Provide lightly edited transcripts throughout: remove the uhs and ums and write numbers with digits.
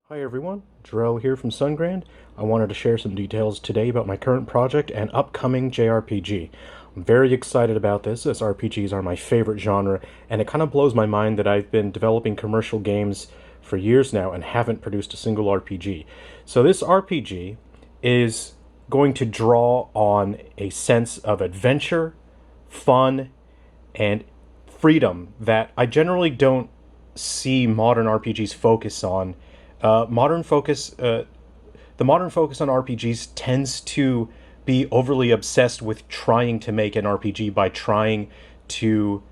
Hi everyone, Jarrell here from Sungrand. I wanted to share some details today about my current project and upcoming JRPG. I'm very excited about this, as RPGs are my favorite genre, and it kind of blows my mind that I've been developing commercial games for years now and haven't produced a single RPG. So this RPG is going to draw on a sense of adventure, fun, and freedom that I generally don't see modern RPGs focus on. Modern focus, the modern focus on RPGs tends to be overly obsessed with trying to make an RPG by trying to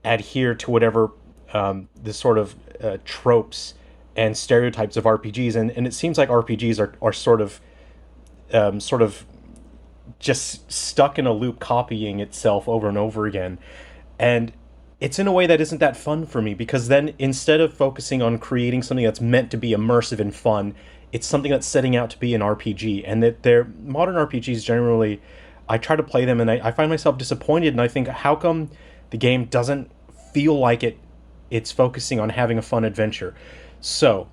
adhere to whatever the sort of tropes and stereotypes of RPGs, and it seems like RPGs are sort of just stuck in a loop copying itself over and over again. And it's in a way that isn't that fun for me because then instead of focusing on creating something that's meant to be immersive and fun, it's something that's setting out to be an RPG. And that they're modern RPGs generally, I try to play them and I find myself disappointed and I think, how come the game doesn't feel like it's focusing on having a fun adventure? So,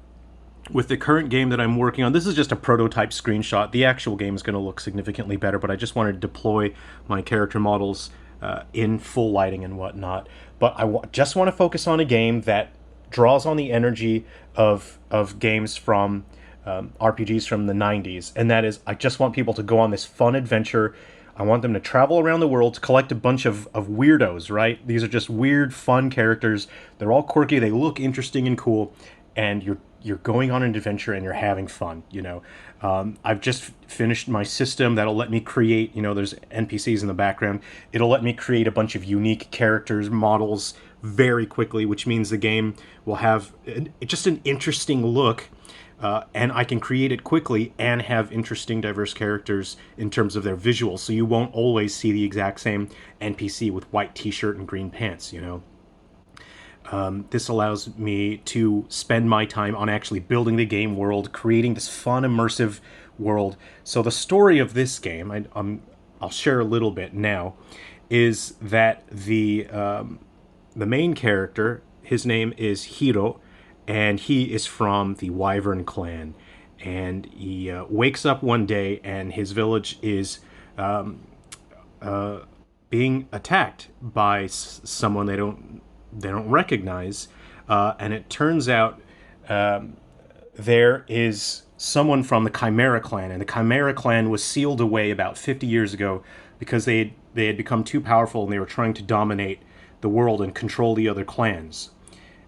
with the current game that I'm working on, this is just a prototype screenshot. The actual game is going to look significantly better, but I just wanted to deploy my character models in full lighting and whatnot. But just want to focus on a game that draws on the energy of games from RPGs from the 90s, and that is, I just want people to go on this fun adventure. I want them to travel around the world to collect a bunch of weirdos, right? These are just weird, fun characters. They're all quirky, they look interesting and cool, and you're going on an adventure and you're having fun, you know. I've just finished my system that'll let me create, you know, there's NPCs in the background. It'll let me create a bunch of unique characters, models very quickly, which means the game will have just an interesting look. And I can create it quickly and have interesting, diverse characters in terms of their visuals. So you won't always see the exact same NPC with white t-shirt and green pants, you know. This allows me to spend my time on actually building the game world, creating this fun, immersive world. So the story of this game, I'll share a little bit now, is that the main character, his name is Hiro, and he is from the Wyvern clan. And he wakes up one day, and his village is being attacked by someone they don't recognize, and it turns out there is someone from the Chimera clan, and the Chimera clan was sealed away about 50 years ago because they had become too powerful and they were trying to dominate the world and control the other clans.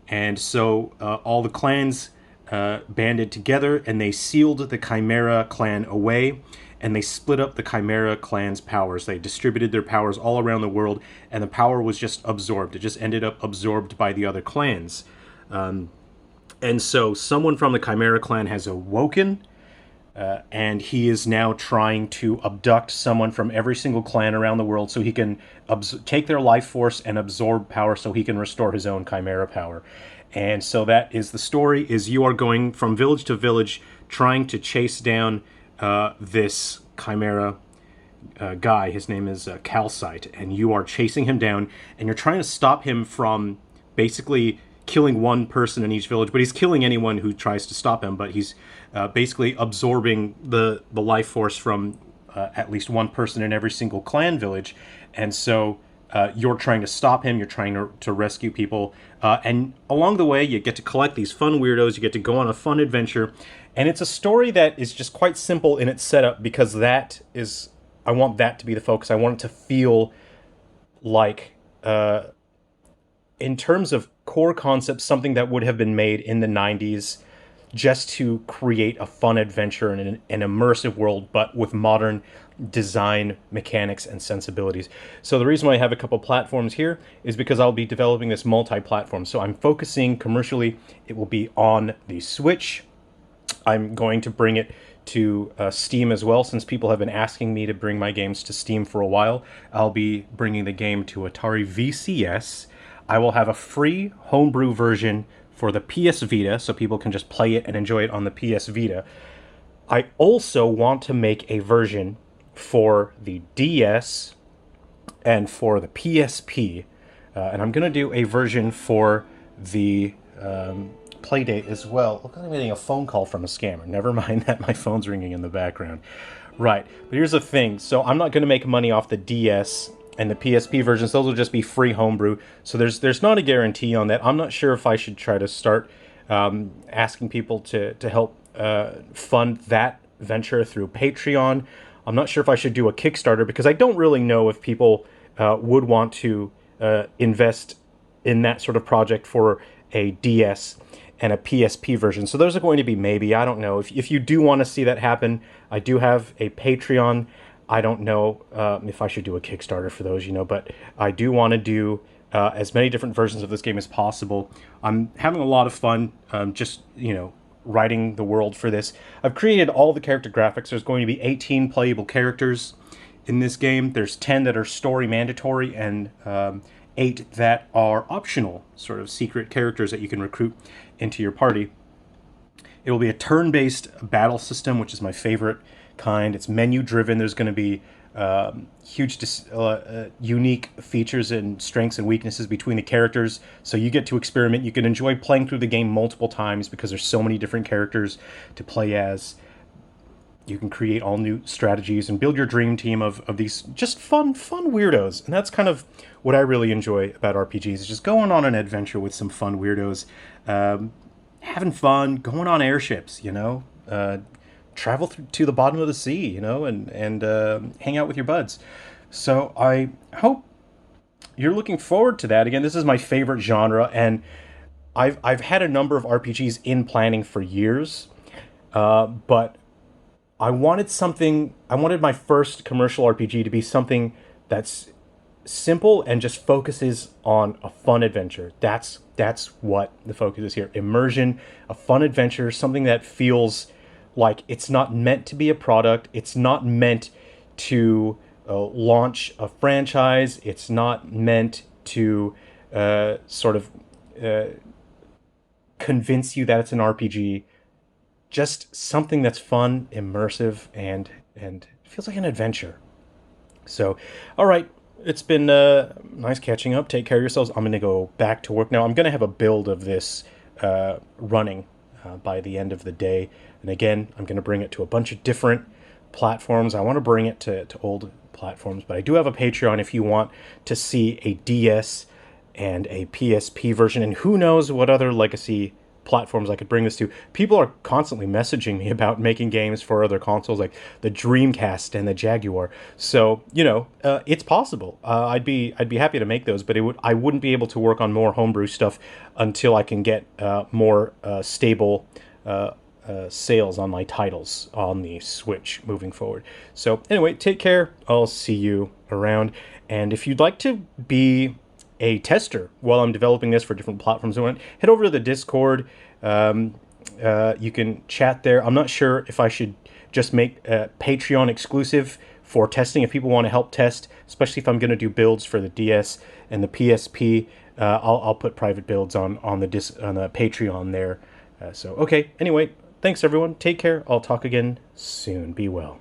And so all the clans banded together and they sealed the Chimera clan away, and they split up the Chimera clan's powers. They distributed their powers all around the world, and the power was just absorbed. It just ended up absorbed by the other clans. And so someone from the Chimera clan has awoken, and he is now trying to abduct someone from every single clan around the world so he can take their life force and absorb power so he can restore his own Chimera power. And so that is the story, is you are going from village to village trying to chase down this Chimera guy. His name is Calcite, and you are chasing him down, and you're trying to stop him from basically killing one person in each village, but he's killing anyone who tries to stop him, but he's basically absorbing the life force from at least one person in every single clan village. And so you're trying to stop him, you're trying to rescue people, and along the way you get to collect these fun weirdos, you get to go on a fun adventure, and it's a story that is just quite simple in its setup, because I want that to be the focus. I want it to feel like, in terms of core concepts, something that would have been made in the 90s just to create a fun adventure in an immersive world, but with modern design mechanics and sensibilities. So the reason why I have a couple platforms here is because I'll be developing this multi-platform. So I'm focusing commercially, it will be on the Switch. I'm going to bring it to Steam as well, since people have been asking me to bring my games to Steam for a while. I'll be bringing the game to Atari VCS. I will have a free homebrew version for the PS Vita, so people can just play it and enjoy it on the PS Vita. I also want to make a version for the DS and for the PSP, and I'm going to do a version for the Playdate as well. Look, I'm getting a phone call from a scammer. Never mind that, my phone's ringing in the background. Right, but here's the thing. So I'm not going to make money off the DS and the PSP versions. Those will just be free homebrew. So there's not a guarantee on that. I'm not sure if I should try to start asking people to help fund that venture through Patreon. I'm not sure if I should do a Kickstarter because I don't really know if people would want to invest in that sort of project for a DS and a PSP version. So those are going to be maybe. I don't know. If you do want to see that happen, I do have a Patreon. I don't know if I should do a Kickstarter for those, but I do want to do as many different versions of this game as possible. I'm having a lot of fun just, writing the world for this. I've created all the character graphics. There's going to be 18 playable characters in this game. There's 10 that are story mandatory and 8 that are optional, sort of secret characters that you can recruit into your party. It will be a turn-based battle system, which is my favorite kind. It's menu-driven. There's going to be huge, unique features and strengths and weaknesses between the characters. So you get to experiment. You can enjoy playing through the game multiple times because there's so many different characters to play as. You can create all new strategies and build your dream team of these just fun weirdos. And that's kind of what I really enjoy about RPGs, is just going on an adventure with some fun weirdos, having fun, going on airships, travel to the bottom of the sea, and hang out with your buds. So I hope you're looking forward to that. Again, this is my favorite genre, and I've had a number of RPGs in planning for years, but I wanted my first commercial RPG to be something that's simple and just focuses on a fun adventure. That's what the focus is here. Immersion, a fun adventure, something that feels like it's not meant to be a product. It's not meant to launch a franchise. It's not meant to convince you that it's an RPG. Just something that's fun, immersive, and feels like an adventure. So, all right, it's been nice catching up. Take care of yourselves. I'm going to go back to work now. I'm going to have a build of this running by the end of the day. And again, I'm going to bring it to a bunch of different platforms. I want to bring it to old platforms, but I do have a Patreon if you want to see a DS and a PSP version, and who knows what other legacy platforms I could bring this to. People are constantly messaging me about making games for other consoles like the Dreamcast and the Jaguar. So, it's possible. I'd be happy to make those, but I wouldn't be able to work on more homebrew stuff until I can get more stable sales on my titles on the Switch moving forward. So anyway, take care. I'll see you around. And if you'd like to be a tester while I'm developing this for different platforms, head over to the Discord. You can chat there. I'm not sure if I should just make Patreon exclusive for testing. If people want to help test, especially if I'm going to do builds for the DS and the PSP, I'll put private builds on the Patreon there. So okay. Anyway, thanks everyone. Take care. I'll talk again soon. Be well.